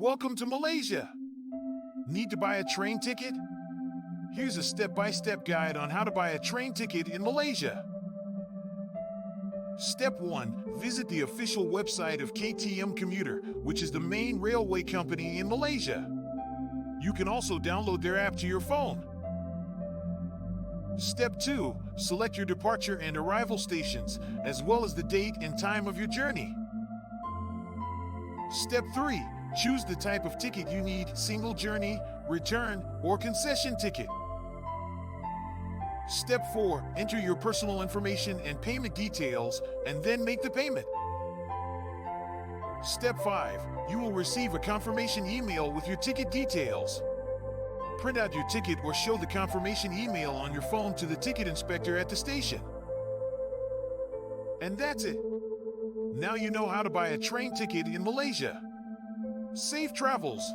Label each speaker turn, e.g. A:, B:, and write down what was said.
A: Welcome to Malaysia. Need to buy a train ticket? Here's a step-by-step guide on how to buy a train ticket in Malaysia. Step 1. Visit the official website of KTM Commuter, which is the main railway company in Malaysia. You can also download their app to your phone. Step 2. Select your departure and arrival stations, as well as the date and time of your journey. Step 3. Choose the type of ticket you need: single journey, return, or concession ticket. Step 4. Enter your personal information and payment details, and then make the payment. Step 5. You will receive a confirmation email with your ticket details. Print out your ticket or show the confirmation email on your phone to the ticket inspector at the station. And that's it. Now you know how to buy a train ticket in Malaysia. Safe travels!